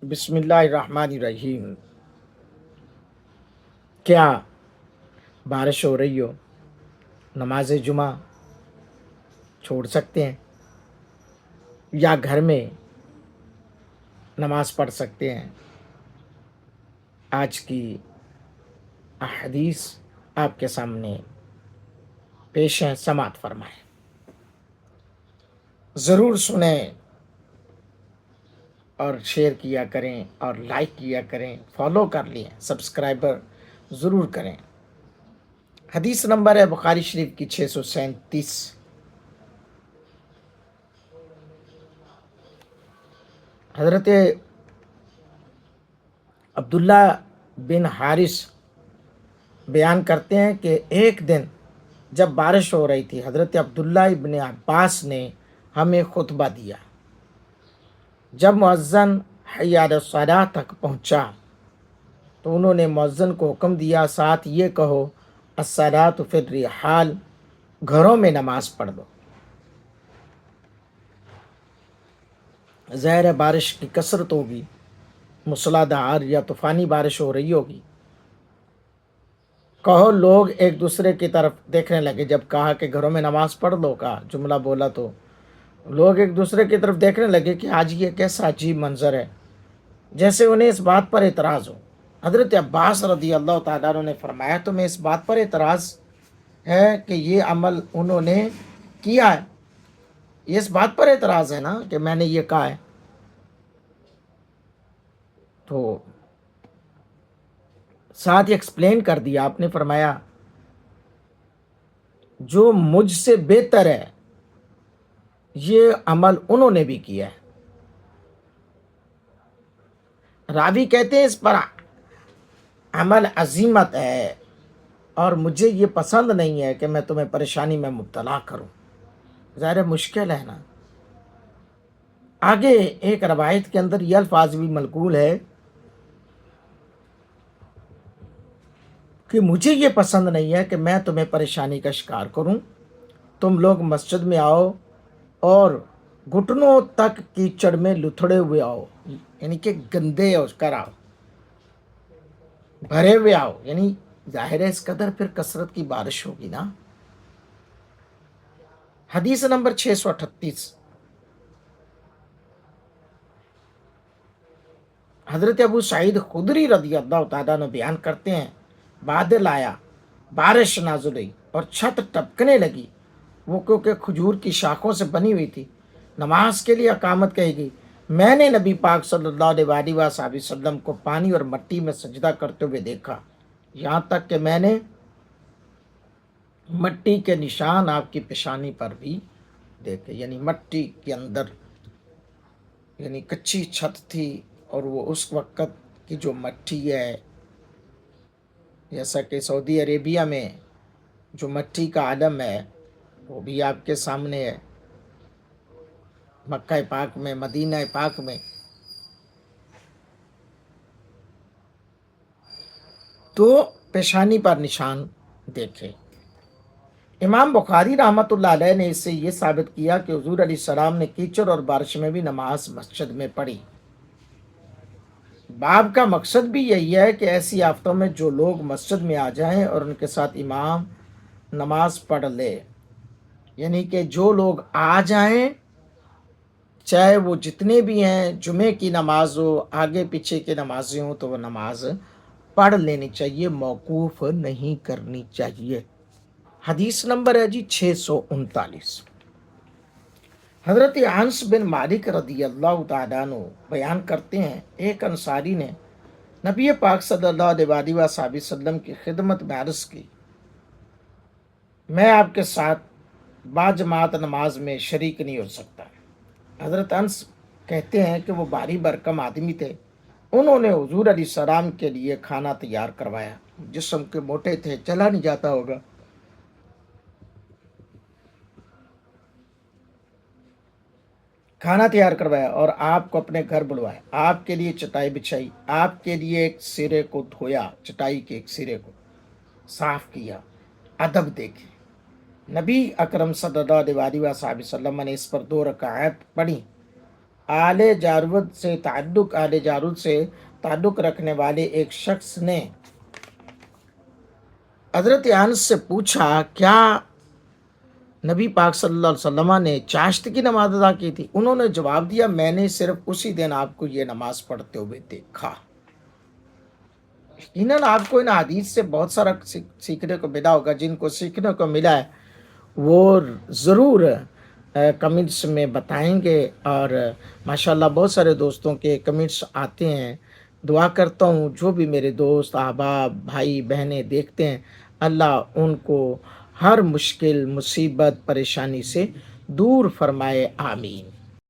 बिस्मिल्लाहिर्रहमानिर्रहीम। क्या बारिश हो रही हो, नमाज जुमा छोड़ सकते हैं या घर में नमाज पढ़ सकते हैं? आज की अहदीस आपके सामने पेश है, समात फरमाएं। ज़रूर सुने और शेयर किया करें और लाइक किया करें, फॉलो कर लें, सब्सक्राइबर ज़रूर करें। हदीस नंबर है बुखारी शरीफ की 637। हज़रत अब्दुल्ला बिन हारिस बयान करते हैं कि एक दिन जब बारिश हो रही थी, हज़रत अब्दुल्ला इब्न अब्बास ने हमें खुतबा दिया। जब मुअज्जन हय्या अला सलाह तक पहुँचा तो उन्होंने मुअज्जन को हुक्म दिया, साथ ये कहो अस्सलातु फिर रिहाल, घरों में नमाज पढ़ दो। ज़ाहिर है बारिश की कसरत होगी, मूसलाधार या तूफ़ानी बारिश हो रही होगी। कहो लोग एक दूसरे की तरफ देखने लगे। जब कहा कि घरों में नमाज पढ़ लो का जुमला बोला तो लोग एक दूसरे की तरफ देखने लगे कि आज ये कैसा अजीब मंजर है, जैसे उन्हें इस बात पर एतराज़ हो। हज़रत अब्बास रदी अल्लाह तआला अन्हु ने फरमाया, तुम्हें इस बात पर एतराज़ है कि ये अमल उन्होंने किया है, ये इस बात पर एतराज़ है ना कि मैंने ये कहा है। तो साथ ही एक्सप्लेन कर दिया, आपने फरमाया जो मुझसे बेहतर है ये अमल उन्होंने भी किया है। रावी कहते हैं इस पर अमल अजीमत है और मुझे ये पसंद नहीं है कि मैं तुम्हें परेशानी में मुब्तला करूं। ज़ाहिर मुश्किल है ना। आगे एक रवायत के अंदर यह अल्फाज भी मनकूल है कि मुझे ये पसंद नहीं है कि मैं तुम्हें परेशानी का शिकार करूं। तुम लोग मस्जिद में आओ और घुटनों तक कीचड़ में लुथड़े हुए आओ, यानी कि गंदे होकर आओ, भरे हुए आओ, यानी जाहिर है इस कदर फिर कसरत की बारिश होगी ना। हदीस नंबर 638। हज़रत अबू सईद खुदरी रदी अल्लाह तआला अन्हु बयान करते हैं, बादल आया, बारिश नाज़िल हुई और छत टपकने लगी। वो क्योंकि खजूर की शाखों से बनी हुई थी। नमाज के लिए अकामत कही गई। मैंने नबी पाक सल्लल्लाहु अलैहि वसल्लम को पानी और मट्टी में सजदा करते हुए देखा, यहाँ तक कि मैंने मट्टी के निशान आपकी पेशानी पर भी देखे। यानी मट्टी के अंदर, यानी कच्ची छत थी और वो उस वक़्त की जो मट्टी है, जैसा कि सऊदी अरेबिया में जो मट्टी का आलम है वो भी आपके सामने है, मक्का पाक में, मदीना पाक में। तो पेशानी पर निशान देखे। इमाम बुखारी रहमतुल्लाह अलैह ने इससे ये साबित किया कि हुजूर अलैहिस्सलाम ने कीचड़ और बारिश में भी नमाज मस्जिद में पढ़ी। बाब का मकसद भी यही है कि ऐसी आफतों में जो लोग मस्जिद में आ जाएं और उनके साथ इमाम नमाज पढ़ ले, यानी कि जो लोग आ जाएं, चाहे वो जितने भी हैं, जुमे की नमाज हो, आगे पीछे की नमाजें हों, तो वो नमाज पढ़ लेनी चाहिए, मौकूफ़ नहीं करनी चाहिए। हदीस नंबर है जी 639। हज़रत अनस बिन मालिक रदी अल्लाह तआला अन्हु बयान करते हैं, एक अंसारी ने नबी पाक सल्लल्लाहु अलैहि वसल्लम की खिदमत में अर्ज़ की, मैं आपके साथ बाजमात नमाज में शरीक नहीं हो सकता। हज़रत अनस कहते हैं कि वो भारी भरकम आदमी थे। उन्होंने हुजूर अलैहिस्सलाम के लिए खाना तैयार करवाया। जिस्म के मोटे थे, चला नहीं जाता होगा। खाना तैयार करवाया और आपको अपने घर बुलवाया, आपके लिए चटाई बिछाई, आपके लिए एक सिरे को धोया, चटाई के एक सिरे को साफ किया। अदब देखे। नबी अकरम सल्लल्लाहु अलैहि वसल्लम ने इस पर 2 रकात पढ़ी। آل جارود سے تعلق رکھنے والے ایک شخص نے حضرت انس سے پوچھا کیا نبی پاک صلی اللہ علیہ وسلم نے چاشت کی نماز ادا کی تھی؟ انہوں نے جواب دیا میں نے صرف اسی دن آپ کو یہ نماز پڑھتے ہوئے دیکھا۔ یقیناً آپ کو ان حدیث سے بہت سارا سیکھنے کو ملا ہوگا۔ جن کو سیکھنے کو ملا ہے وہ ضرور کمنٹس میں بتائیں گے، اور ماشاءاللہ بہت سارے دوستوں کے کمنٹس آتے ہیں۔ دعا کرتا ہوں جو بھی میرے دوست احباب بھائی بہنیں دیکھتے ہیں، اللہ ان کو ہر مشکل مصیبت پریشانی سے دور فرمائے، آمین۔